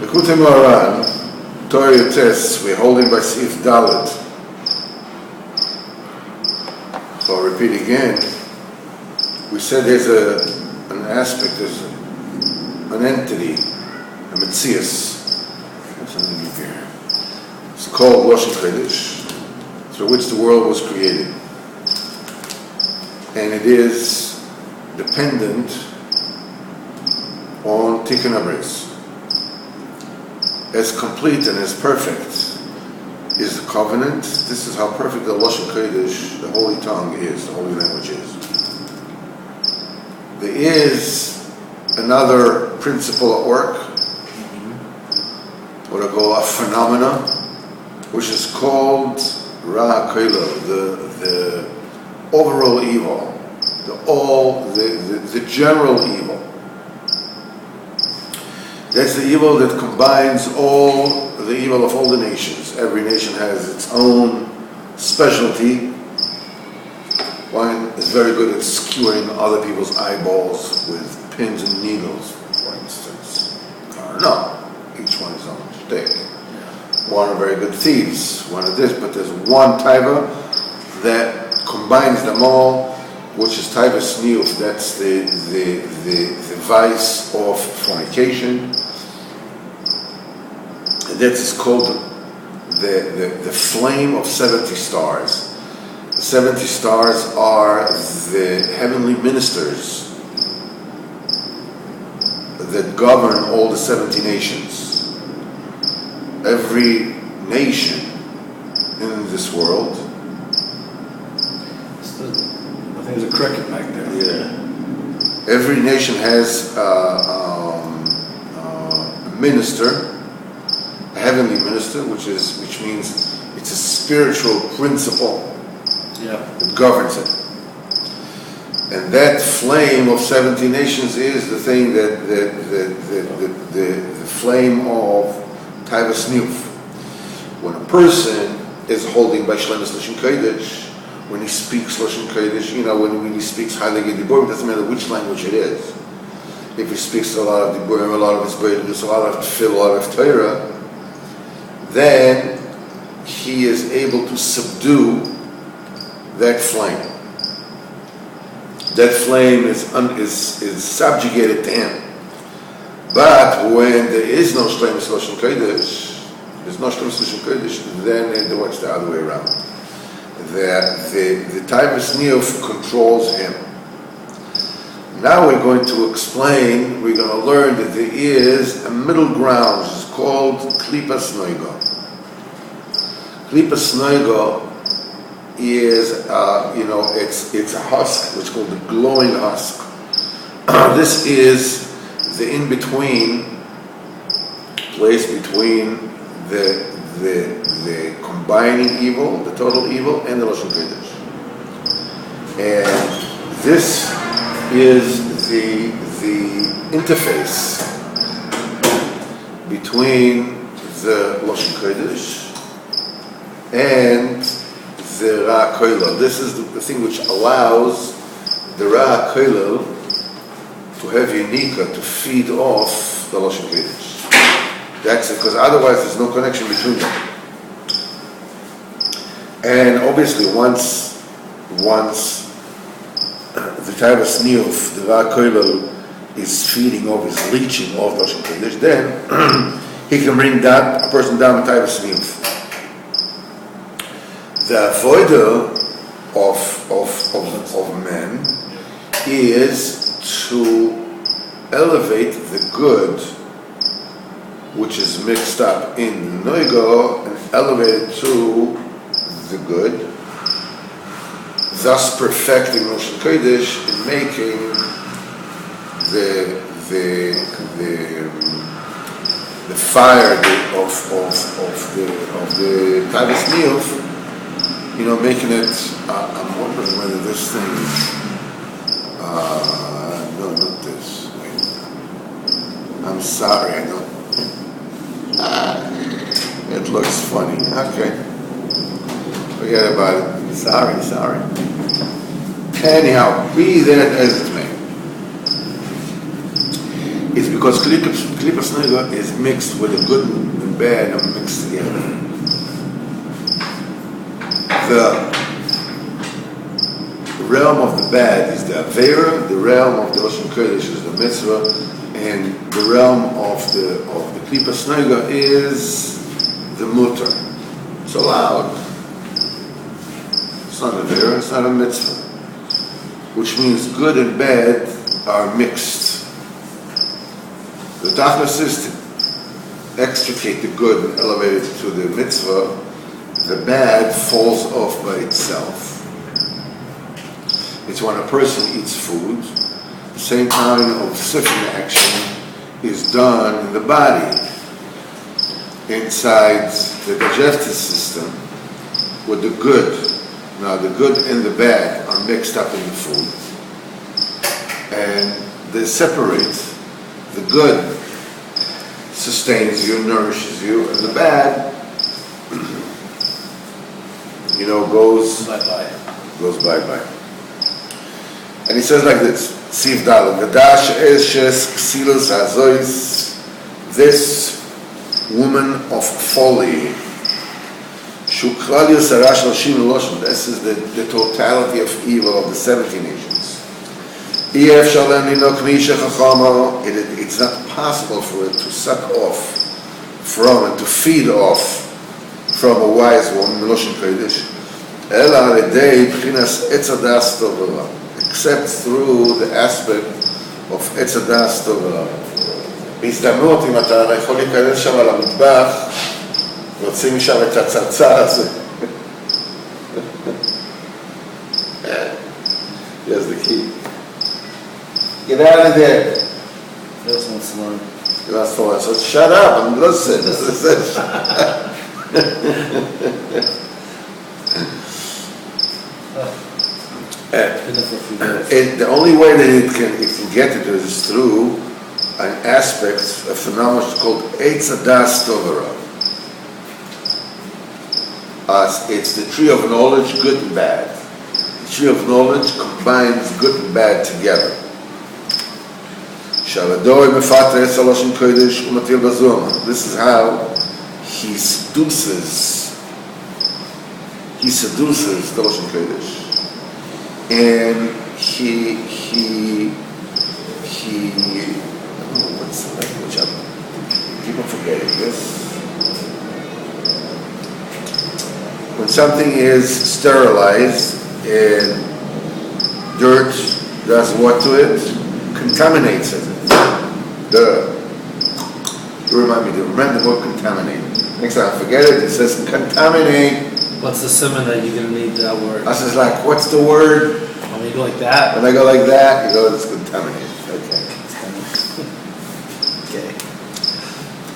Likutei Moharan, Torah Yotes, we're holding by Sif Dalet. So I'll repeat again. We said there's an aspect, there's an entity, a Metzias. What's the name here? It's called Loshen Chodesh, through which the world was created. And it is dependent on Tikkun HaBris. As complete and as perfect is the covenant. This is how perfect the Loshen Chodesh, the holy tongue is, the holy language is. There is another principle at work, what I call a phenomena, which is called Ra HaKoila, the overall evil, the general evil. That's the evil that combines all the evil of all the nations. Every nation has its own specialty. One is very good at skewering other people's eyeballs with pins and needles, for instance. No, each one is on shtick. One are very good thieves, one of this, but there's one taiva that combines them all, which is taiva sniuf. That's the vice of fornication. And that is called the flame of 70 stars. The 70 stars are the heavenly ministers that govern all the 70 nations. Every nation in this world. I think there's a cricket back there. Yeah. Every nation has a minister, a heavenly minister, which means it's a spiritual principle that governs it. And that flame of 70 nations is the thing that the flame of Taiva Sniuf. When a person is holding by Shlemus Loshen Kodesh, when he speaks Loshen Kodesh, when he speaks Heilige Diburim, it doesn't matter which language it is. If he speaks a lot of Diburim, a lot of Hisbodedus, a lot of Tefillah, a lot of Torah, then he is able to subdue that flame. That flame is subjugated to him. But when there is no Shlemus Loshen Kodesh, then it works the other way around. The Taiva Sniuf controls him. Now we're going to learn that there is a middle ground, which is called Klipas Noigo. Klipas Noigo is, it's a husk, which is called the glowing husk. This is the in-between place between the combining evil, the total evil, and the Loshen Kodesh. And this is the interface between the Loshen Kodesh and the Ra HaKoila. This is the thing which allows the Ra HaKoila to have Yenika, to feed off the Loshen Kodesh. That's it, because otherwise there's no connection between them. And obviously once the Taiva Sniuf, the Ra HaKoila, is feeding off, is leeching off Loshen Kodesh, then he can bring a person down with Taiva Sniuf. The avodah of men is to elevate the good which is mixed up in Noigo and elevate it to the good, thus perfecting Loshen Kodesh and making the fire of the Taiva Sniuf, making it. I'm wondering whether this thing. No, not this. Wait. I'm sorry, I don't. It looks funny. Okay. Forget about it. Sorry. Anyhow, be that as it may. is because Klipas Nega is mixed with the good and bad are mixed together. The realm of the bad is the Avera, the realm of the Lashon Kodesh is the Mitzvah, and the realm of the Klipas Nega is the Mutter. It's allowed. It's not a Avera, it's not a Mitzvah. Which means good and bad are mixed. The tachlis is to extricate the good and elevate it to the mitzvah. The bad falls off by itself. It's when a person eats food, the same kind of sifting action is done in the body, inside the digestive system, with the good. Now the good and the bad are mixed up in the food, and they separate. The good sustains you, nourishes you, and the bad, goes bye-bye. And he says like this, Siv Dalet, Gadash Eshes Ksilos Azois, this woman of folly, Shukralius Arash Loshim Loshim, this is the totality of evil of the 70 nations. It's not possible for it to suck off from and to feed off from a wise woman, except through the aspect of Etzadas Tovara. בהזדמנות, אם אתה יכול להיכנס שם על המטבח, יוצאים משם את הצרצר הזה. Here's the key. Get out of there. He also wants to learn. He wants to learn. So shut up and listen. The only way that it can get it is through an aspect, a phenomenon called Eitz Hadas Tovara. It's the tree of knowledge, good and bad. The tree of knowledge combines good and bad together. This is how he seduces the Lashon Kodesh, and he what's the language? I keep on forgetting this. When something is sterilized and dirt does what to it? Contaminates it. You remember the word contaminate. Next time I forget it, it says contaminate. What's the simon that you're going to need that word? I was like, what's the word? When you go like that. When I go like that, you go, it's contaminate. Okay. Okay.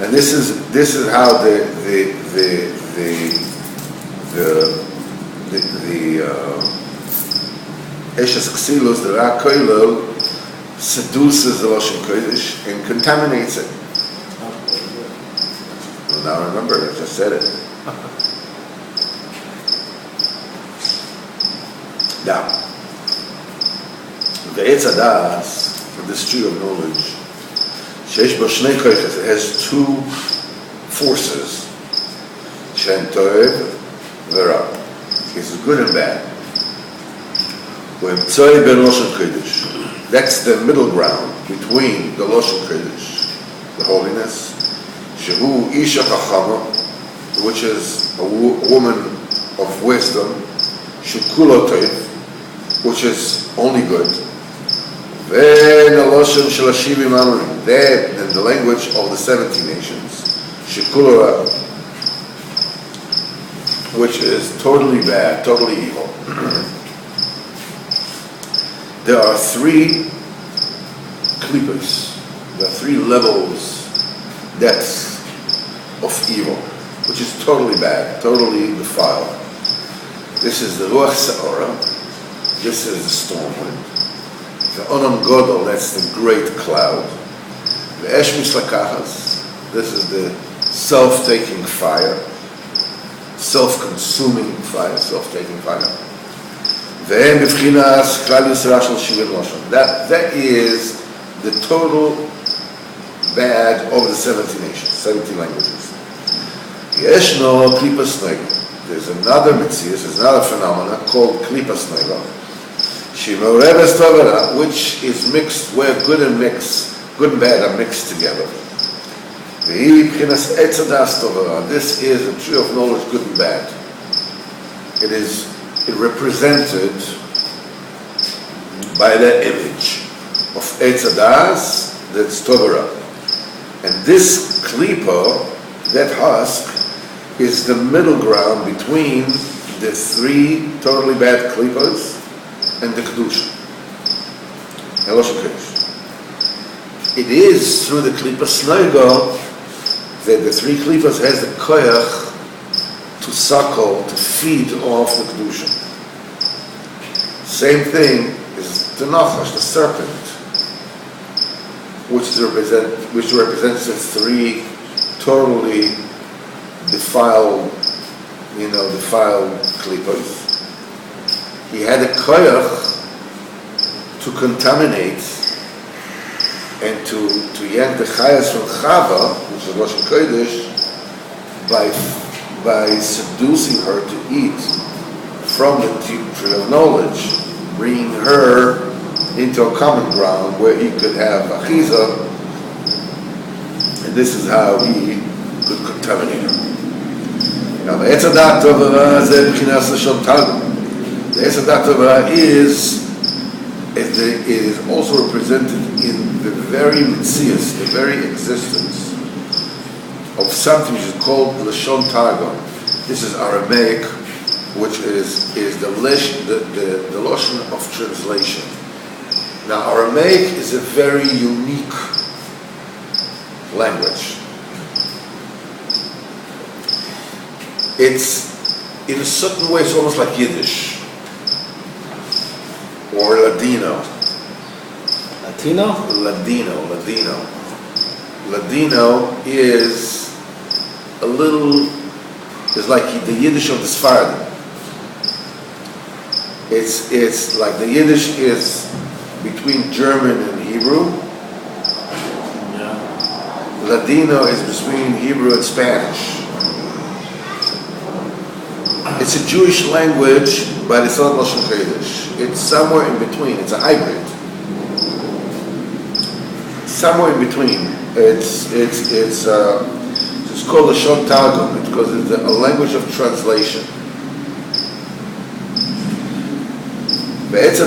And this is how the Eshes Ksilos, the Ra Koilel, seduces the Lashon Kodesh and contaminates it. Well, now remember, I just said it. Now, the Eitz Hadas, this tree of knowledge, Sheish Bo Shnei Koiches, it has two forces. Shen Toev, Vera. It's good and bad. That's the middle ground between the Lashon Kodesh, the holiness, Shehu Isha Chachama, which is a woman of wisdom, Shekulo Toiv, which is only good, then the Lashon Shalashivim Amorim, that and the language of the 70 nations, Shekulo Ra, which is totally bad, totally evil. There are three klipas, there are three levels, depths of evil, which is totally bad, totally defiled. This is the Ruach Sa'ora, this is the storm wind. The Onam Godol, that's the great cloud. The Esh Mislakachas, this is the self-taking fire, self-consuming fire, self-taking fire. That is the total bad over the 70 nations, 70 languages. Yeshno klipas nega. There's another mitzvah, there's another phenomenon called klipas nega, which is mixed, where good and bad are mixed together. This is a tree of knowledge, good and bad. It represented by the image of Etzadas, that's Torah. And this klipa, that husk, is the middle ground between the three totally bad klipas and the Kedusha. It is through the klipa sneiga that the three klipas has the koyach to suckle, to feed off the Kedusha. Same thing is the Nachash, the serpent, which represents the three totally defiled klipas. He had a koyach to contaminate and to yank the chayas from Chava, which is Lashon Kodesh, by seducing her to eat from the tree of knowledge, bringing her into a common ground where he could have achiza, and this is how he could contaminate her. Now the Etzadat Tovah is B'chinas Lashon Targum. The Etzadat Tovah is also represented in the very mitzias, the very existence of something which is called Lashon Targum. This is Aramaic, which is the Lashon of translation. Now Aramaic is a very unique language. It's, in a certain way, it's almost like Yiddish or Ladino. Ladino is a little, is like the Yiddish of the Sephardim. It's like the Yiddish is between German and Hebrew. Yeah. Ladino is between Hebrew and Spanish. It's a Jewish language, but it's not Lashon Kodesh. It's somewhere in between. It's a hybrid. Somewhere in between. It's called Lashon Targum because it's a language of translation. This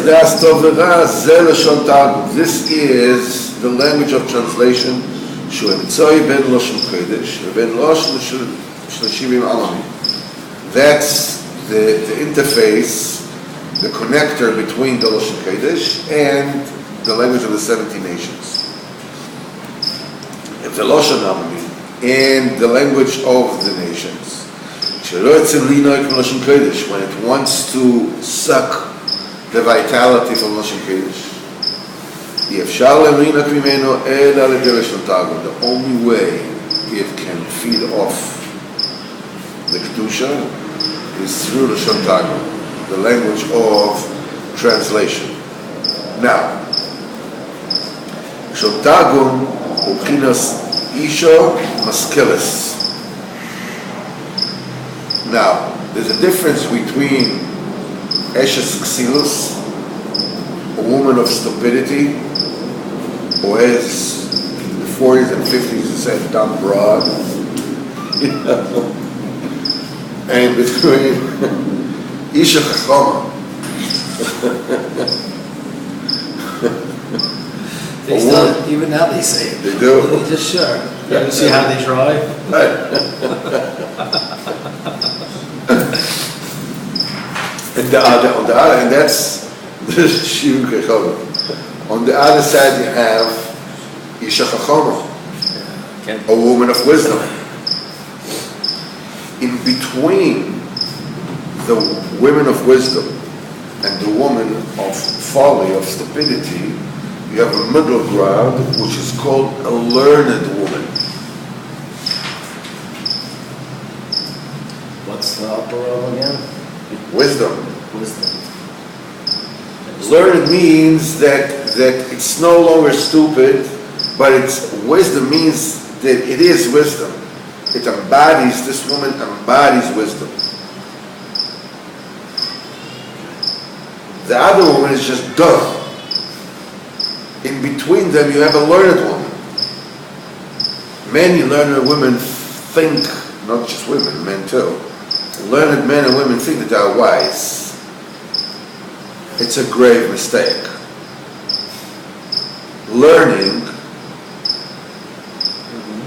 is the language of translation. That's the interface, the connector between the Lashon Kodesh and the language of the 70 nations. And the Lashon Amami and the language of the nations. When it wants to suck the vitality from Lashon Kodesh. The only way it can feed off the Kedusha is through the Lashon Targum, the language of translation. Now, Lashon Targum u'chinas isha maskeles. Now, there's a difference between Eshes Xilus, a woman of stupidity, who has in the 40s and 50s said dumb broad, and between Isha Chachama. Even now they say it. They do. Just sure. You see how they try? And that's the Shiv Kechava. On the other side you have Isha Chachama, a woman of wisdom. In between the women of wisdom and the woman of folly, of stupidity, you have a middle ground which is called a learned woman. What's the upper row again? Wisdom. Wisdom. Learned means that it's no longer stupid, But wisdom means that it is wisdom. It embodies, this woman embodies wisdom. The other woman is just dumb. In between them you have a learned woman. Many learned women think, not just women, men too, learned men and women think that they are wise. It's a grave mistake. Learning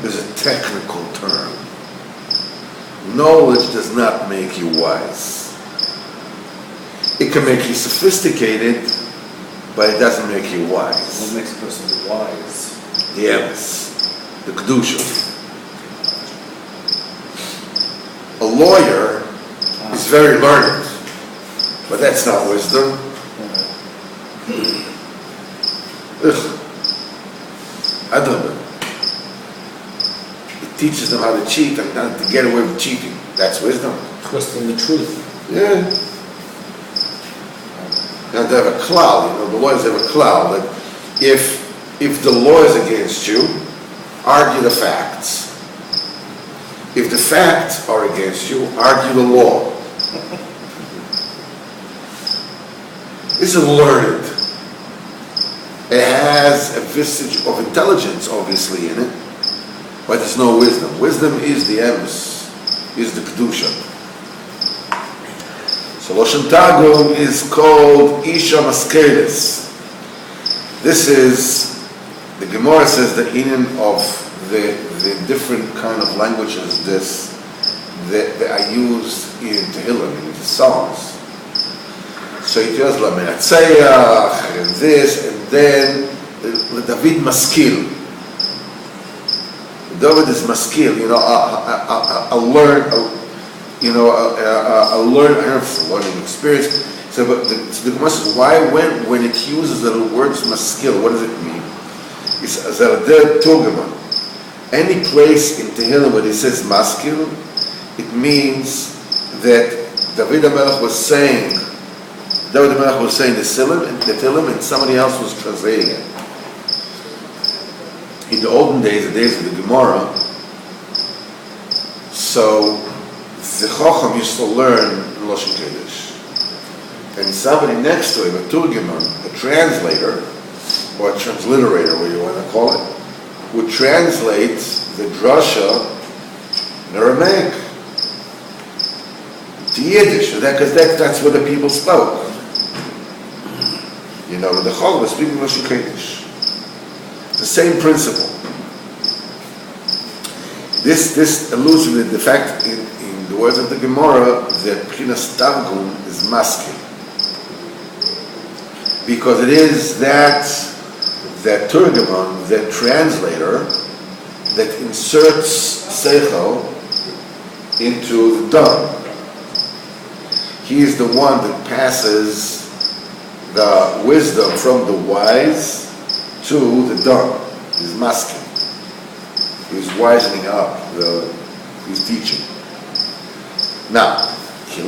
is a technical term. Knowledge does not make you wise. It can make you sophisticated, but it doesn't make you wise. What makes a person wise? The emes, the kedusha. A lawyer is very learned, but that's not wisdom. I don't know. It teaches them how to cheat and how to get away with cheating. That's wisdom. Twisting the truth. Yeah. Now they have a cloud, the lawyers have a cloud that if the law is against you, argue the facts. If the facts are against you, argue the law. This is learned. It has a vestige of intelligence, obviously, in it, but there's no wisdom. Wisdom is the emes, is the kedusha. So Loshen Targum is called Isha Maskelis. This is, the Gemara says the meaning of the different kind of languages that are used in Tehillim, in the Psalms. So it tells Lamenatzeach and this, and then David Maskil. David is Maskil, I learned, I have a learning experience. So, but the Gemara says, why, when it uses the words Maskil, what does it mean? It's Zaradeh Turgeman. Any place in Tehillim where it says Maskil, it means that David HaMelech was saying the Tehillim, and somebody else was translating it. In the olden days, the days of the Gemara, so the Chacham used to learn in Loshen Kodesh. And somebody next to him, a Turgeman, a translator, or a transliterator, what you want to call it, would translate the drasha in Aramaic to Yiddish, because that's what the people spoke. The Chacham was speaking Loshen Kodesh. The same principle. This alludes to the fact in the words of the Gemara that Pchinas Targum is masking. Because it is that Turgeman, that translator, that inserts Seichel into the dam. He is the one that passes the wisdom from the wise to the dam. He's masking. He's wisening up. He's teaching. Now,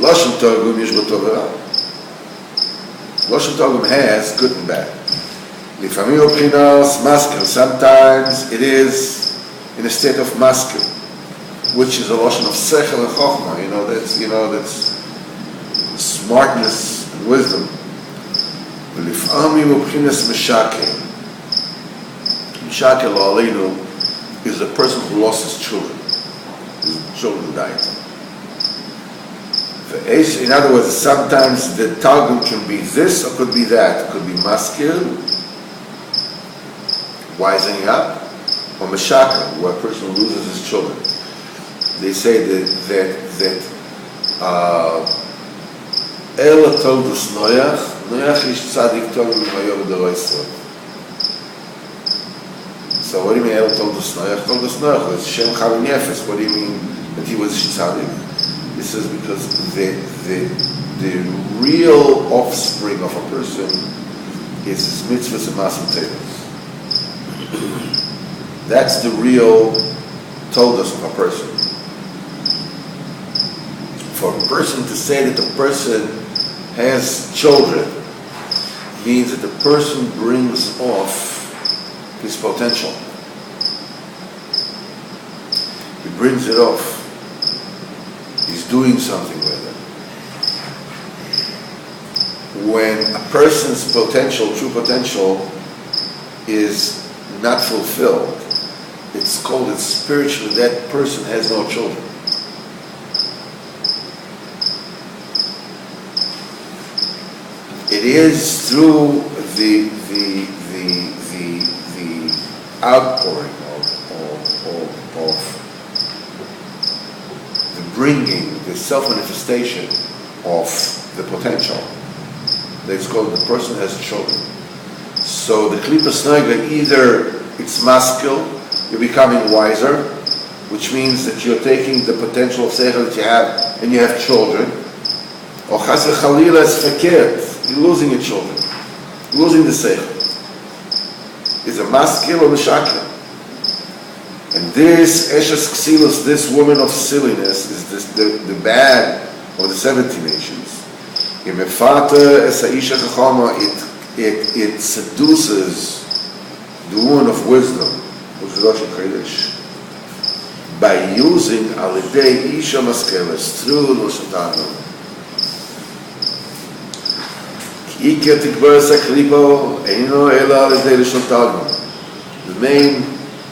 Loshen Targum is Tovera. Loshen Targum has good and bad. Lifamim Pchinas Maskil. Sometimes it is in a state of Maskil, which is a Loshen of Sechel and Chochma. That's smartness and wisdom. Lifamim Pchinas Meshakel. Meshakel Aleinu is a person who lost his children. His children died. In other words, sometimes the Targum can be this or could be that. It could be maskil, wisening up, or meshaka, where a person loses his children. They say that Ela toldus Noach ish tzadik tovim v'mayom d'lo Yisrael. So what do you mean Ela toldus Noach? Toldus Noach was Shem Chav Nefesh. What do you mean that he was tzadik? This is because the real offspring of a person is his mitzvahs and masim tevos. That's the real toldus of a person. For a person to say that the person has children means that the person brings off his potential. He brings it off. He's doing something with it. When a person's potential, true potential, is not fulfilled, it's called that spiritually that person has no children. It is through the outpouring of the bringing, the self-manifestation of the potential that it's called the person has children. So the klipas noiga, either it's maskil, you're becoming wiser, which means that you're taking the potential of seichel that you have and you have children, or chas v'chalila is fakert, you're losing your children, losing the seichel. Is a maskil or meshakil. And this eshes ksilus, this woman of silliness, is this, the bag of the 70 nations. It seduces the woman of wisdom, which is Rosh Kodesh, by using alidei isha maskeles through Loshatano. The main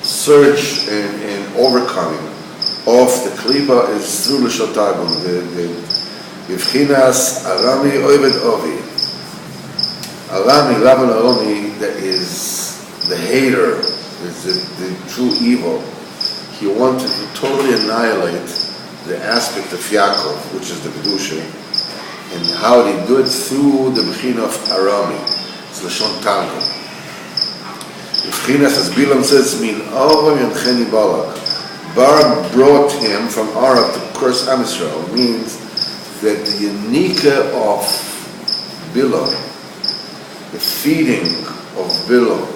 search and overcoming of the klipa is through Loshatano. The Yevchinas Arami Oived Ovi. Arami, Laban Arami, that is the hater, is the true evil. He wanted to totally annihilate the aspect of Yaakov, which is the Kedusha, and how they do it through the Bechina of Arami. It's Lashon Tango. Yevchinas, as Bilam says, Min Aram Yoncheni Balak. Barak brought him from Arab to curse Am Yisrael. Means that the unika of Bilam, the feeding of Bilam,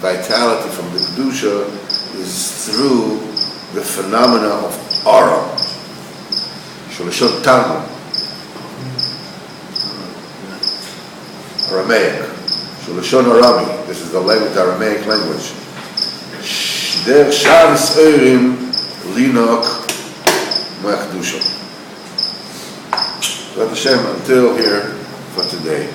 vitality from the Kedusha, is through the phenomena of Aram. Sholashon Tango. Aramaic. Sholashon Arami. This is the language, the Aramaic language. Der Sharis Eurim Linok Moach Kedusha. Let Hashem until here for today.